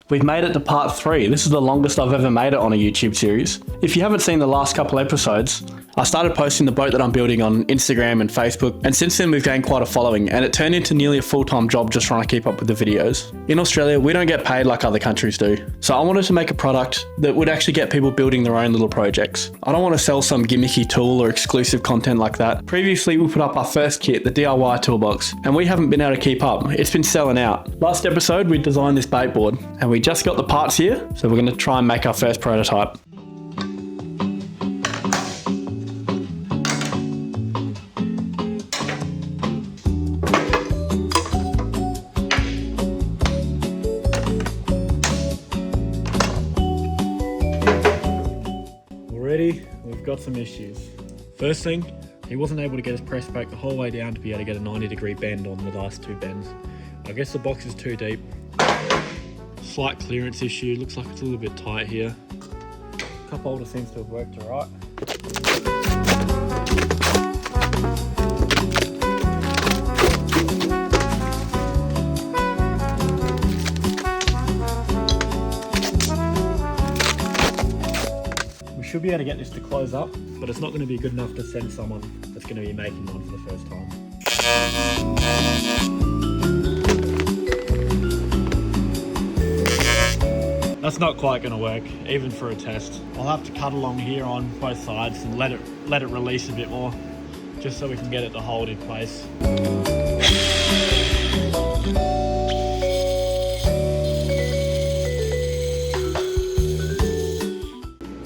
We've made it to part 3. This is the longest I've ever made it on a YouTube series. If you haven't seen the last couple episodes, I started posting the boat that I'm building on Instagram and Facebook, and since then we've gained quite a following, and it turned into nearly a full-time job just trying to keep up with the videos. In Australia, we don't get paid like other countries do, so I wanted to make a product that would actually get people building their own little projects. I don't want to sell some gimmicky tool or exclusive content like that. Previously, we put up our first kit, the DIY toolbox, and we haven't been able to keep up. It's been selling out. Last episode, we designed this baitboard, and we just got the parts here, so we're going to try and make our first prototype. Already, we've got some issues. First thing, he wasn't able to get his press back the whole way down to be able to get a 90-degree bend on the last 2 bends. I guess the box is too deep. Slight clearance issue, looks like it's a little bit tight here. Cup holder seems to have worked alright. We should be able to get this to close up, but it's not going to be good enough to send someone that's going to be making one for the first time. That's not quite going to work, even for a test. I'll have to cut along here on both sides and let it release a bit more, just so we can get it to hold in place.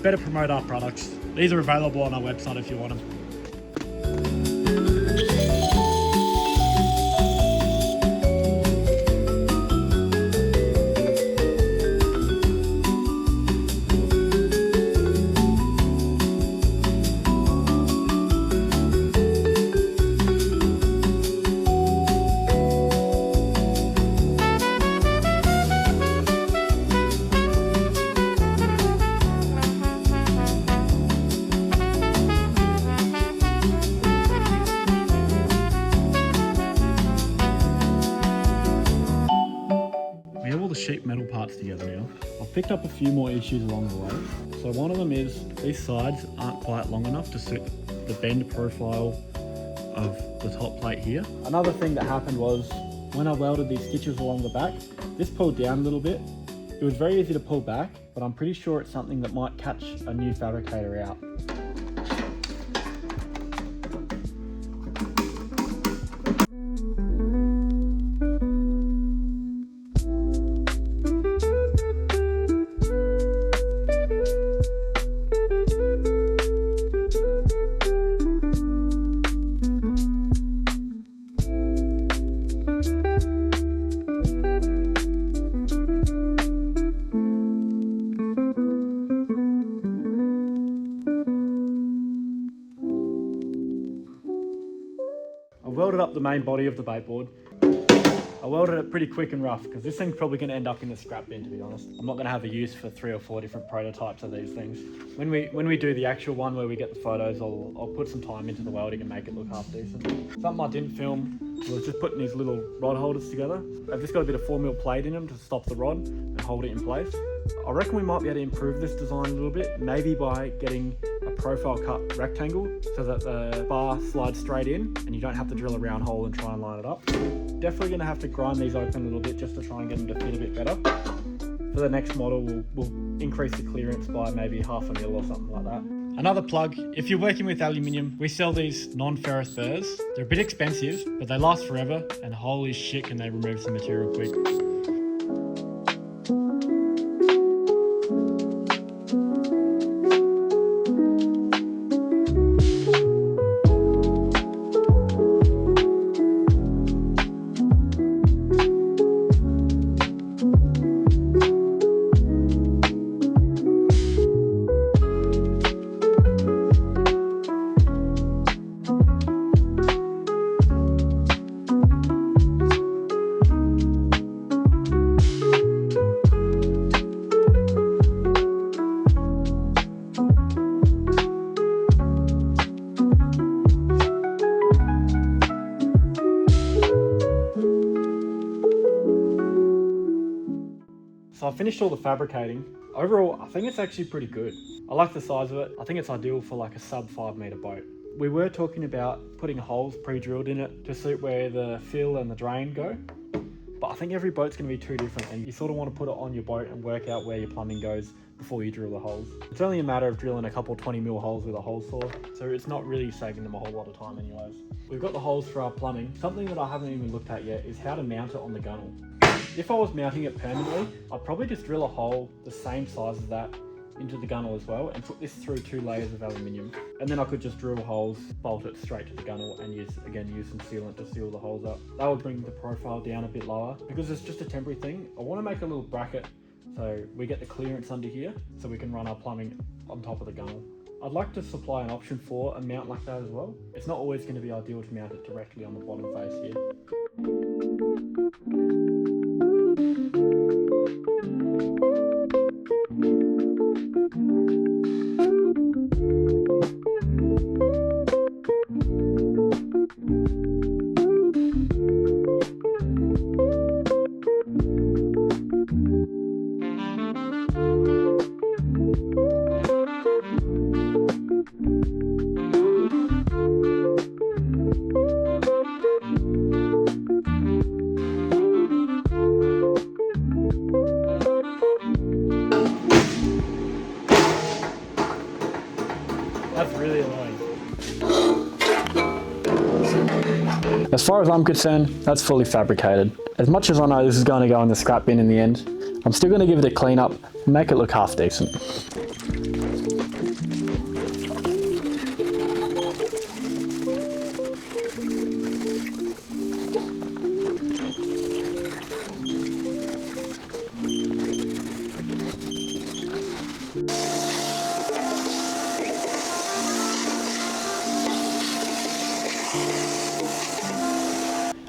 Better promote our products. These are available on our website if you want them. Sheet metal parts together now. I've picked up a few more issues along the way. So one of them is these sides aren't quite long enough to suit the bend profile of the top plate here. Another thing that happened was when I welded these stitches along the back, this pulled down a little bit. It was very easy to pull back, but I'm pretty sure it's something that might catch a new fabricator out. I welded up the main body of the baitboard. I welded it pretty quick and rough because this thing's probably going to end up in the scrap bin, to be honest. I'm not going to have a use for 3 or 4 different prototypes of these things. When we do the actual one where we get the photos, I'll put some time into the welding and make it look half decent. Something I didn't film was just putting these little rod holders together. I've just got a bit of 4mm plate in them to stop the rod and hold it in place. I reckon we might be able to improve this design a little bit, maybe by getting a profile cut rectangle so that the bar slides straight in and you don't have to drill a round hole and try and line it up. Definitely going to have to grind these open a little bit just to try and get them to fit a bit better. For the next model, we'll increase the clearance by maybe 1/2 mil or something like that. Another plug, if you're working with aluminium, we sell these non-ferrous burrs. They're a bit expensive, but they last forever, and holy shit can they remove some material quick. finished all the fabricating. Overall, I think it's actually pretty good. I like the size of it. I think it's ideal for like a sub 5 meter boat. We were talking about putting holes pre-drilled in it to suit where the fill and the drain go. But I think every boat's going to be too different, and you sort of want to put it on your boat and work out where your plumbing goes before you drill the holes. It's only a matter of drilling a couple 20mm holes with a hole saw, so it's not really saving them a whole lot of time anyways. We've got the holes for our plumbing. Something that I haven't even looked at yet is how to mount it on the gunnel. If I was mounting it permanently, I'd probably just drill a hole the same size as that into the gunnel as well and put this through 2 layers of aluminium, and then I could just drill holes, bolt it straight to the gunnel, and use some sealant to seal the holes up. That would bring the profile down a bit lower. Because it's just a temporary thing, I want to make a little bracket so we get the clearance under here so we can run our plumbing on top of the gunnel. I'd like to supply an option for a mount like that as well. It's not always going to be ideal to mount it directly on the bottom face here. That's really annoying. As far as I'm concerned, that's fully fabricated. As much as I know this is going to go in the scrap bin in the end, I'm still going to give it a clean up and make it look half decent.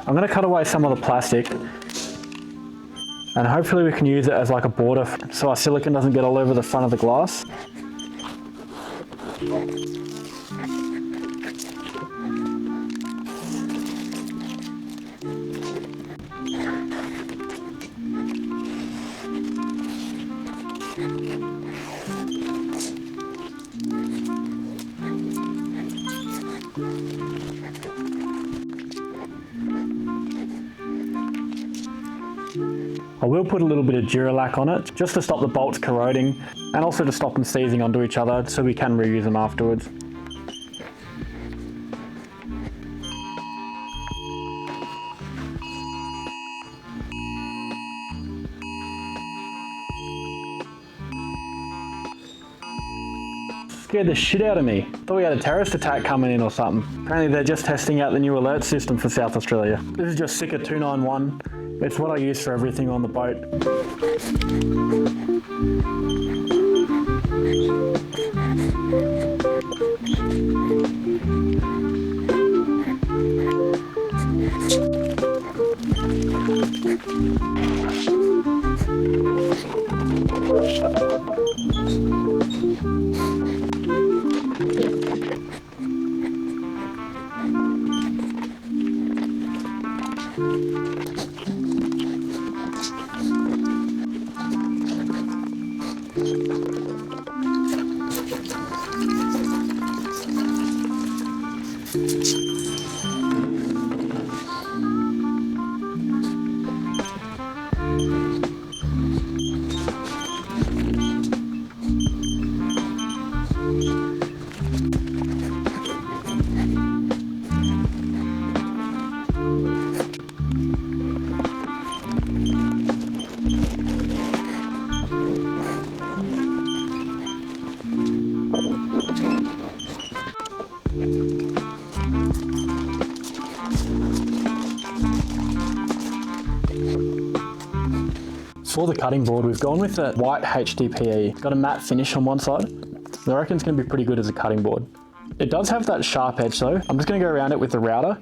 I'm going to cut away some of the plastic and hopefully we can use it as like a border so our silicone doesn't get all over the front of the glass. I will put a little bit of Duralac on it just to stop the bolts corroding and also to stop them seizing onto each other so we can reuse them afterwards. Scared the shit out of me. Thought we had a terrorist attack coming in or something. Apparently they're just testing out the new alert system for South Australia. This is just Sika 291. It's what I use for everything on the boat. For the cutting board, we've gone with a white HDPE. It's got a matte finish on one side. I reckon it's going to be pretty good as a cutting board. It does have that sharp edge though. I'm just going to go around it with the router.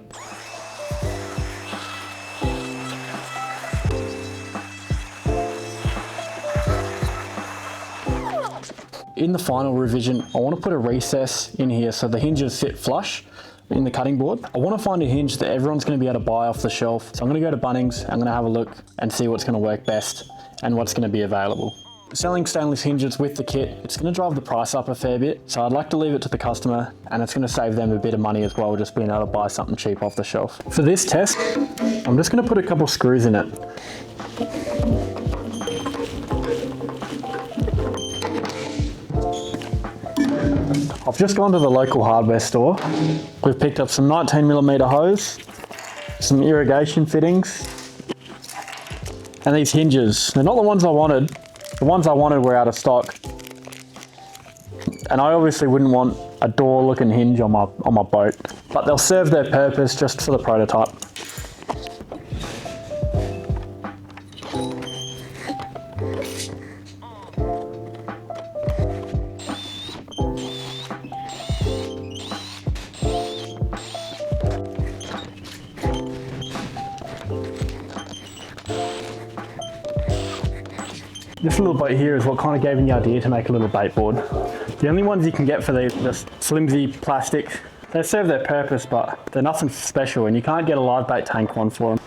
In the final revision, I want to put a recess in here so the hinges sit flush in the cutting board. I want to find a hinge that everyone's going to be able to buy off the shelf. So I'm going to go to Bunnings, I'm going to have a look and see what's going to work best and what's going to be available. Selling stainless hinges with the kit, it's going to drive the price up a fair bit, so I'd like to leave it to the customer, and it's going to save them a bit of money as well, just being able to buy something cheap off the shelf. For this test, I'm just going to put a couple screws in it. I've just gone to the local hardware store. We've picked up some 19mm hose, some irrigation fittings, and these hinges. They're not the ones I wanted. The ones I wanted were out of stock. And I obviously wouldn't want a door looking hinge on my boat, but they'll serve their purpose just for the prototype. This little boat here is what kind of gave me the idea to make a little bait board. The only ones you can get for these are just flimsy plastic. They serve their purpose, but they're nothing special, and you can't get a live bait tank one for them.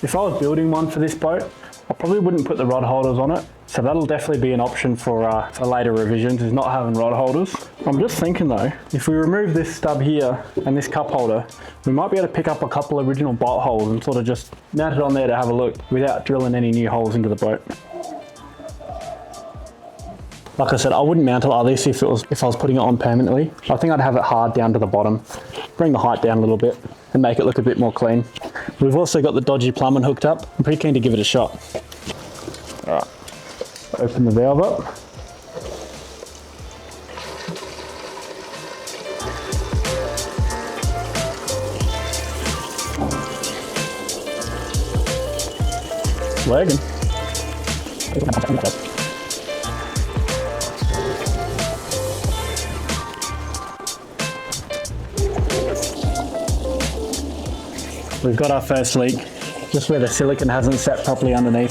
If I was building one for this boat, I probably wouldn't put the rod holders on it, so that'll definitely be an option for later revisions, is not having rod holders. I'm just thinking though, if we remove this stub here and this cup holder, we might be able to pick up a couple original bolt holes and sort of just mount it on there to have a look without drilling any new holes into the boat. Like I said, I wouldn't mount it like this if I was putting it on permanently. I think I'd have it hard down to the bottom, bring the height down a little bit and make it look a bit more clean. We've also got the dodgy plumbing hooked up. I'm pretty keen to give it a shot. All right, open the valve up. Lagging. We've got our first leak, just where the silicone hasn't set properly underneath.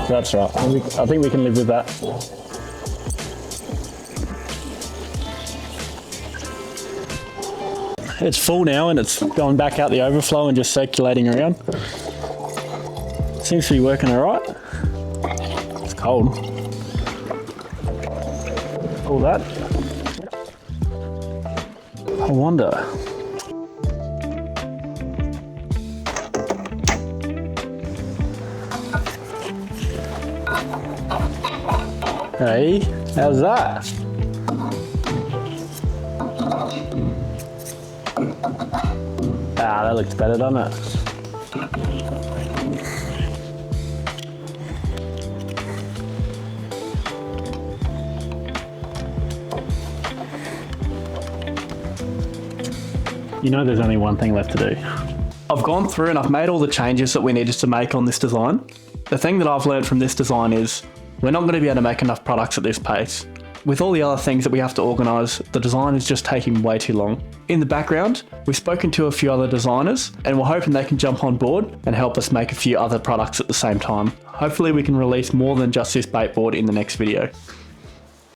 That's right, I think we can live with that. It's full now and it's going back out the overflow and just circulating around. Seems to be working all right. It's cold. All that. I wonder. Hey, how's that? Ah, that looks better, doesn't it? You know there's only one thing left to do. I've gone through and I've made all the changes that we needed to make on this design. The thing that I've learned from this design is we're not going to be able to make enough products at this pace. With all the other things that we have to organise, the design is just taking way too long. In the background, we've spoken to a few other designers and we're hoping they can jump on board and help us make a few other products at the same time. Hopefully we can release more than just this bait board in the next video.